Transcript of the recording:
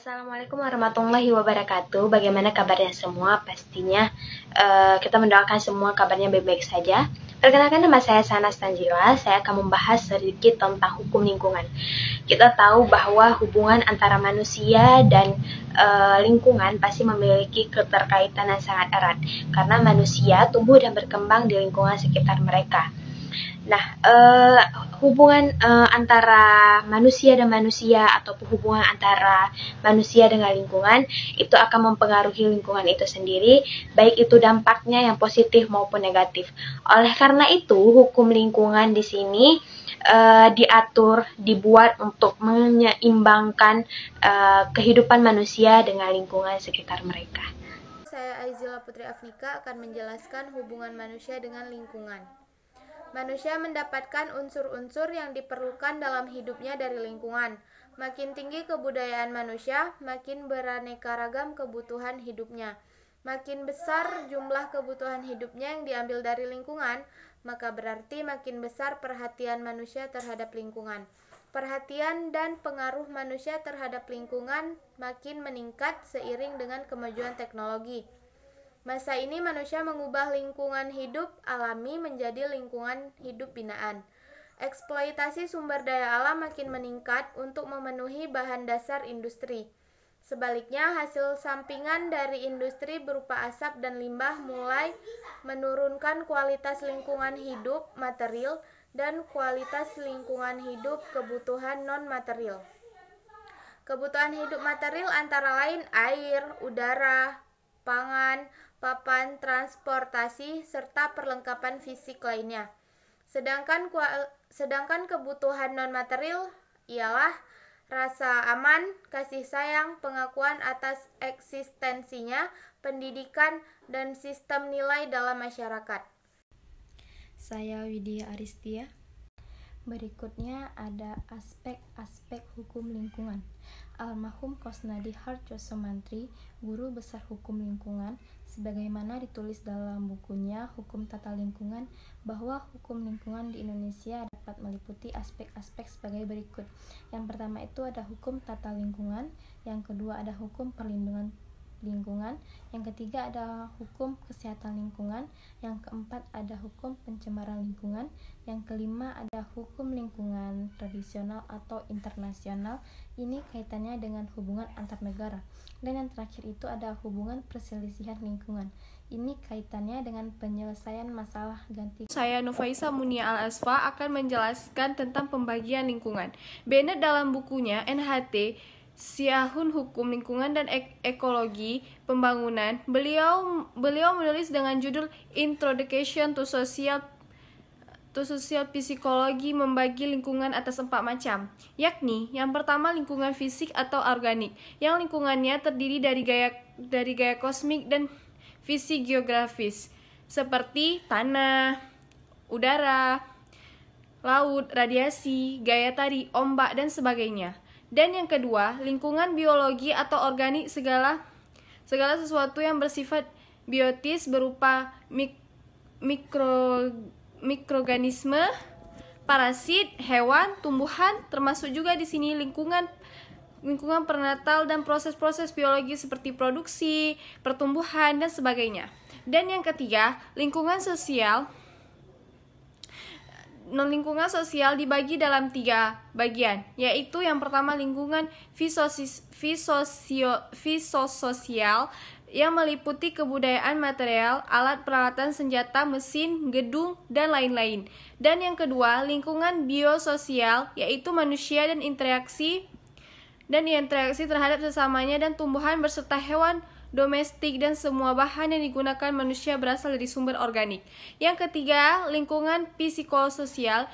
Assalamualaikum warahmatullahi wabarakatuh. Bagaimana kabarnya semua? Pastinya kita mendoakan semua kabarnya baik-baik saja. Perkenalkan, nama saya Sanas Tanjila. Saya akan membahas sedikit tentang hukum lingkungan. Kita tahu bahwa hubungan antara manusia dan lingkungan pasti memiliki keterkaitan yang sangat erat, karena manusia tumbuh dan berkembang di lingkungan sekitar mereka. Nah, hubungan antara manusia dan manusia ataupun hubungan antara manusia dengan lingkungan itu akan mempengaruhi lingkungan itu sendiri, baik itu dampaknya yang positif maupun negatif. Oleh karena itu, hukum lingkungan di sini dibuat untuk menyeimbangkan kehidupan manusia dengan lingkungan sekitar mereka. Saya Aizila Putri Afnika akan menjelaskan hubungan manusia dengan lingkungan. Manusia mendapatkan unsur-unsur yang diperlukan dalam hidupnya dari lingkungan. Makin tinggi kebudayaan manusia, makin beraneka ragam kebutuhan hidupnya. Makin besar jumlah kebutuhan hidupnya yang diambil dari lingkungan, maka berarti makin besar perhatian manusia terhadap lingkungan. Perhatian dan pengaruh manusia terhadap lingkungan makin meningkat seiring dengan kemajuan teknologi. Masa ini manusia mengubah lingkungan hidup alami menjadi lingkungan hidup binaan. Eksploitasi sumber daya alam makin meningkat untuk memenuhi bahan dasar industri. Sebaliknya, hasil sampingan dari industri berupa asap dan limbah mulai menurunkan kualitas lingkungan hidup material dan kualitas lingkungan hidup kebutuhan non-material. Kebutuhan hidup material antara lain air, udara, pangan, papan transportasi, serta perlengkapan fisik lainnya. Sedangkan kebutuhan non-material ialah rasa aman, kasih sayang, pengakuan atas eksistensinya, pendidikan, dan sistem nilai dalam masyarakat. Saya Widya Aristia. Berikutnya ada aspek-aspek hukum lingkungan. Almarhum Kosnadi Hartjosomantri, guru besar hukum lingkungan, sebagaimana ditulis dalam bukunya Hukum Tata Lingkungan, bahwa hukum lingkungan di Indonesia dapat meliputi aspek-aspek sebagai berikut. Yang pertama itu ada hukum tata lingkungan, yang kedua ada hukum perlindungan lingkungan, yang ketiga ada hukum kesehatan lingkungan, yang keempat ada hukum pencemaran lingkungan, yang kelima ada hukum lingkungan tradisional atau internasional, ini kaitannya dengan hubungan antar negara, dan yang terakhir itu ada hubungan perselisihan lingkungan, ini kaitannya dengan penyelesaian masalah ganti. Saya Nufaisa Munia Al-Asfa akan menjelaskan tentang pembagian lingkungan. Bennett dalam bukunya NHT Siahun Hukum Lingkungan dan Ekologi Pembangunan, beliau menulis dengan judul Introduction to Social Psychology, membagi lingkungan atas 4 macam, yakni yang pertama lingkungan fisik atau organik, yang lingkungannya terdiri dari gaya kosmik dan fisik geografis, seperti tanah, udara, laut, radiasi, gaya tarik, ombak, dan sebagainya. Dan yang kedua, lingkungan biologi atau organik, segala sesuatu yang bersifat biotis berupa mikroorganisme, parasit, hewan, tumbuhan, termasuk juga di sini lingkungan prenatal dan proses-proses biologi seperti produksi, pertumbuhan, dan sebagainya. Dan yang ketiga, lingkungan sosial. Lingkungan sosial dibagi dalam 3 bagian, yaitu yang pertama lingkungan fisososial yang meliputi kebudayaan material, alat peralatan, senjata, mesin, gedung, dan lain-lain. Dan yang kedua lingkungan biososial, yaitu manusia dan interaksi terhadap sesamanya dan tumbuhan beserta hewan domestik dan semua bahan yang digunakan manusia berasal dari sumber organik. Yang ketiga, lingkungan psikososial.